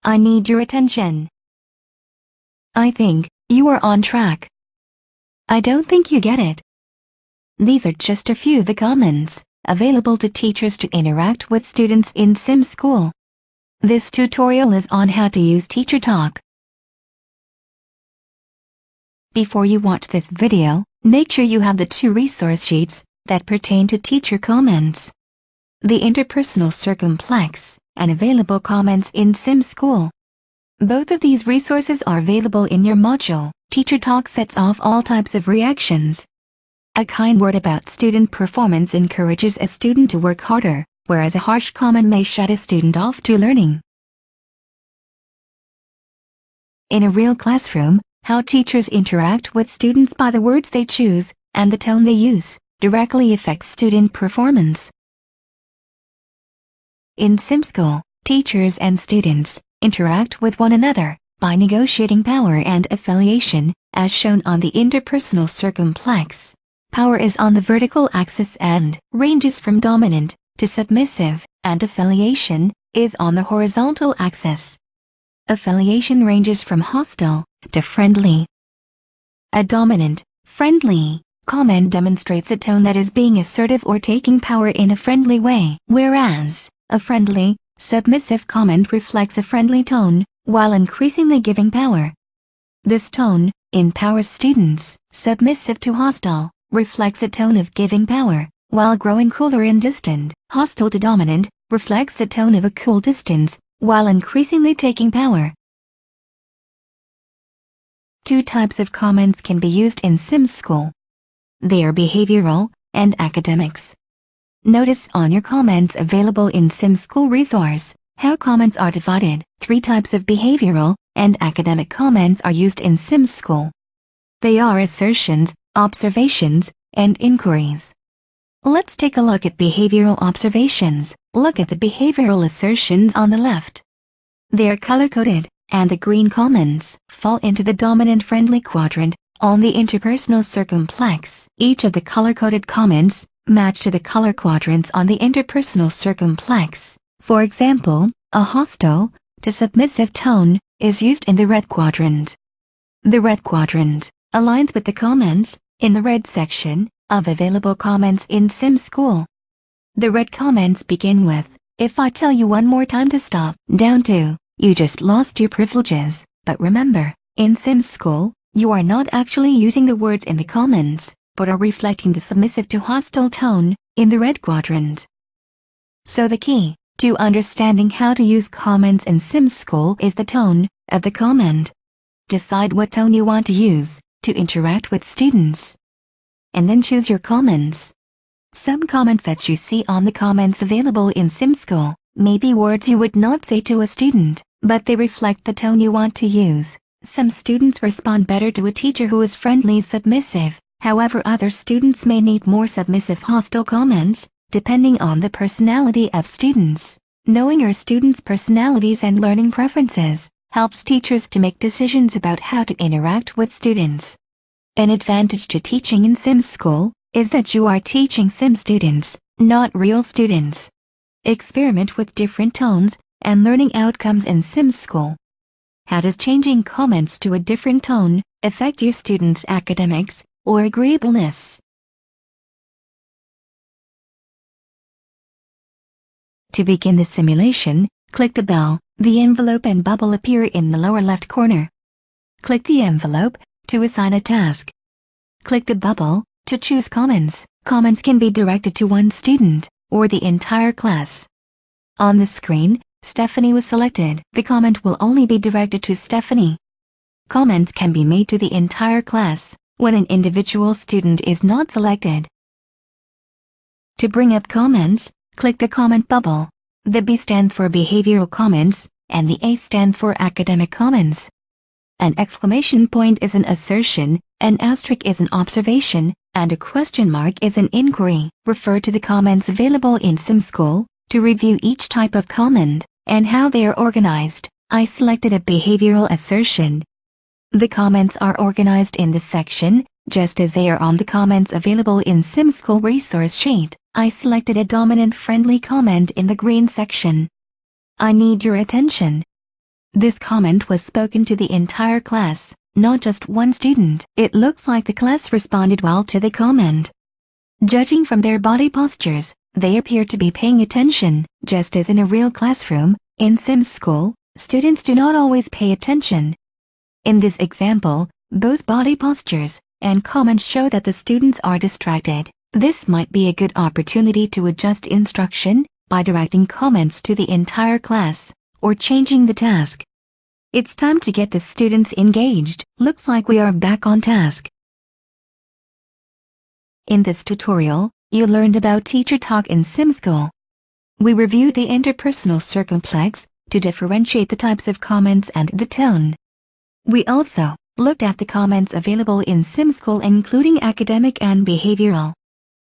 I need your attention. I think you are on track. I don't think you get it. These are just a few of the comments available to teachers to interact with students in Sim School. This tutorial is on how to use Teacher Talk. Before you watch this video, make sure you have the 2 resource sheets that pertain to teacher comments. The interpersonal circumplex and available comments in Sim School. Both of these resources are available in your module. Teacher Talk sets off all types of reactions. A kind word about student performance encourages a student to work harder, whereas a harsh comment may shut a student off to learning. In a real classroom, how teachers interact with students by the words they choose and the tone they use directly affects student performance. In Sim School, teachers and students interact with one another by negotiating power and affiliation, as shown on the interpersonal circumplex. Power is on the vertical axis and ranges from dominant to submissive, and affiliation is on the horizontal axis. Affiliation ranges from hostile to friendly. A dominant, friendly comment demonstrates a tone that is being assertive or taking power in a friendly way, whereas a friendly, submissive comment reflects a friendly tone, while increasingly giving power. This tone empowers students. Submissive to hostile reflects a tone of giving power, while growing cooler and distant. Hostile to dominant reflects a tone of a cool distance, while increasingly taking power. 2 types of comments can be used in Sim School. They are behavioral and academics. Notice on your comments available in Sim School resource how comments are divided. 3 types of behavioral and academic comments are used in Sim School. They are assertions, observations, and inquiries. Let's take a look at behavioral observations. Look at the behavioral assertions on the left. They are color-coded, and the green comments fall into the dominant friendly quadrant on the interpersonal circumplex. Each of the color-coded comments match to the color quadrants on the interpersonal circumplex. For example, a hostile to submissive tone is used in the red quadrant. The red quadrant aligns with the comments in the red section of available comments in Sim School. The red comments begin with, "If I tell you one more time to stop," down to, "You just lost your privileges." But remember, in Sim School, you are not actually using the words in the comments, but are reflecting the submissive to hostile tone in the red quadrant. So the key to understanding how to use comments in Sim School is the tone of the comment. Decide what tone you want to use to interact with students, and then choose your comments. Some comments that you see on the comments available in Sim School may be words you would not say to a student, but they reflect the tone you want to use. Some students respond better to a teacher who is friendly submissive, however other students may need more submissive hostile comments, depending on the personality of students. Knowing your students' personalities and learning preferences helps teachers to make decisions about how to interact with students. An advantage to teaching in Sim School is that you are teaching Sim students, not real students. Experiment with different tones and learning outcomes in Sim School. How does changing comments to a different tone affect your students' academics or agreeableness? To begin the simulation, click the bell. The envelope and bubble appear in the lower left corner. Click the envelope to assign a task. Click the bubble to choose comments. Comments can be directed to one student or the entire class. On the screen, Stephanie was selected. The comment will only be directed to Stephanie. Comments can be made to the entire class when an individual student is not selected. To bring up comments, click the comment bubble. The B stands for behavioral comments, and the A stands for academic comments. An exclamation point is an assertion, an asterisk is an observation, and a question mark is an inquiry. Refer to the comments available in Sim School to review each type of comment and how they are organized. I selected a behavioral assertion. The comments are organized in this section, just as they are on the comments available in Sim School resource sheet. I selected a dominant friendly comment in the green section. I need your attention. This comment was spoken to the entire class, not just one student. It looks like the class responded well to the comment. Judging from their body postures, they appear to be paying attention. Just as in a real classroom, in Sims School, students do not always pay attention. In this example, both body postures and comments show that the students are distracted. This might be a good opportunity to adjust instruction by directing comments to the entire class, or changing the task. It's time to get the students engaged. Looks like we are back on task. In this tutorial, you learned about teacher talk in SimSchool. We reviewed the interpersonal circumflex to differentiate the types of comments and the tone. We also looked at the comments available in SimSchool, including academic and behavioral.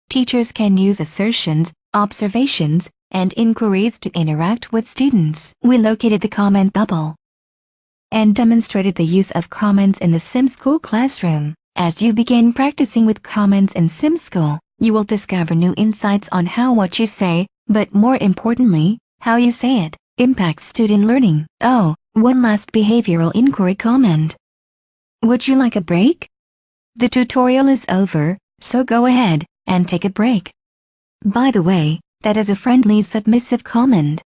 Teachers can use assertions, observations, and inquiries to interact with students. We located the comment bubble and demonstrated the use of comments in the SimSchool classroom. As you begin practicing with comments in SimSchool, you will discover new insights on how what you say, but more importantly, how you say it, impacts student learning. Oh, one last behavioral inquiry comment. Would you like a break? The tutorial is over, so go ahead and take a break. By the way, that is a friendly submissive comment.